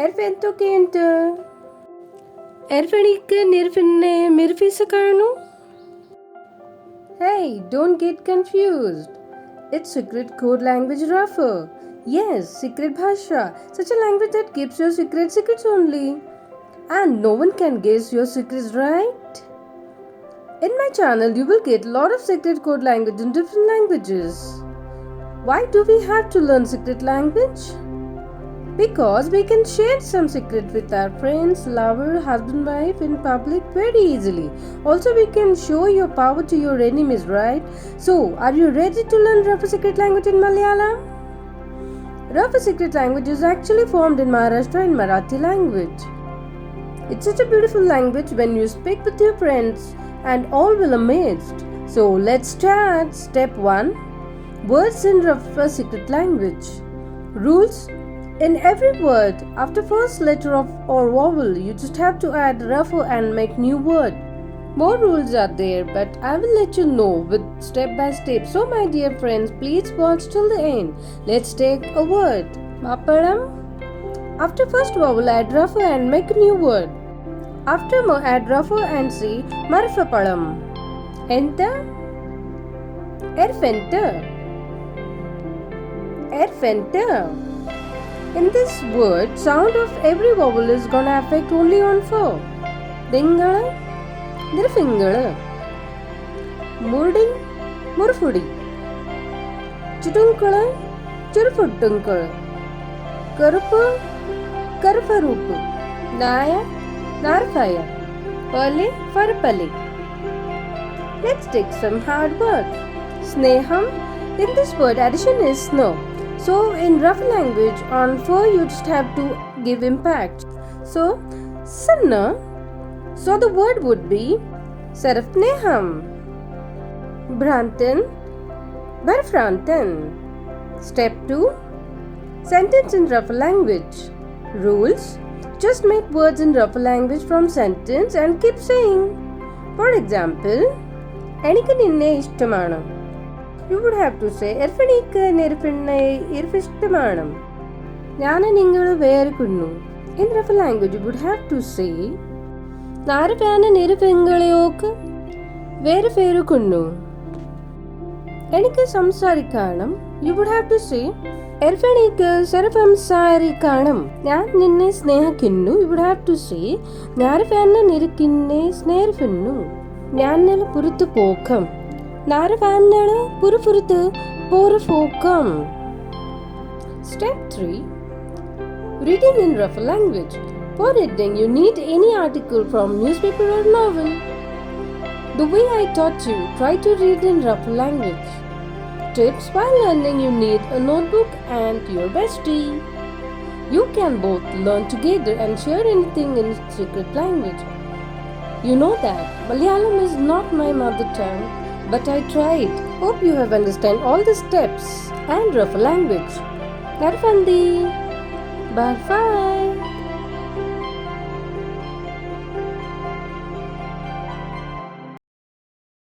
എന്തൊക്കെയുണ്ട്? എർഫണിക്ക് നിർഫിന്നെ മിർഫിസ കാണു. Hey, don't get confused. It's secret code language Rafa. Yes, secret Bhasha. Such a language that keeps your secrets only. And no one can guess your secrets, right? In my channel, you will get a lot of secret code language in different languages. Why do we have to learn secret language? Because we can share some secret with our friends, lover, husband, wife in public very easily. Also, we can show your power to your enemies, right? So, are you ready to learn Rafa secret language in Malayalam? Rafa secret language is actually formed in Maharashtra in Marathi language. It's such a beautiful language when you speak with your friends and all will amazed. So, let's start. Step 1. Words in Rafa secret language. Rules. In every word, after first letter of or vowel, you just have to add Rafa and make new word. More rules are there, but I will let you know with step by step. So my dear friends, please watch till the end. Let's take a word. Maparam. After first vowel, add Rafa and make a new word. After add Rafa and say Marfapalam. Enter. Erfenter. Erfenter. In this word, sound of every vowel is gonna affect only on 4. Dingala, dirfingala, murdi, murfudi, chutunkala, churfuttunkala, karupu, karfarupu, naya, narfaya, pale, farpale. Let's take some hard words. Sneham. In this word, addition is snow. So in Rafa language, on 4 you just have to give impact. So, Sanna. So the word would be Sarafneham. Bharantan. Bharafrantan. Step 2. Sentence in Rafa language. Rules. Just make words in Rafa language from sentence and keep saying. For example, Enikku ninne ishtamanu. You would have to say Erfanikku nirfinne irfishtamanam. Nyana ningalu verikkunnu. In Rafa language you would have to say Narapana nirfingaleyokku veriferukkunnu. Enikku samsarikanam. You would have to say Erfanikku sarapamsarikanam. Njan ninne snehakkinnu. You would have to say Narapana nirikkinne snerfinnu. Njanala puruthu pokam. Naravannala purufuruthu porufokam. Step 3. Reading in Rafa language. For reading, you need any article from newspaper or novel. The way I taught you, try to read in Rafa language. Tips. While learning, you need a notebook and your bestie. You can both learn together and share anything in secret language. You know that Malayalam is not my mother tongue, but I tried. Hope you have understand all the steps and Rafa language. Narfandi. Bye.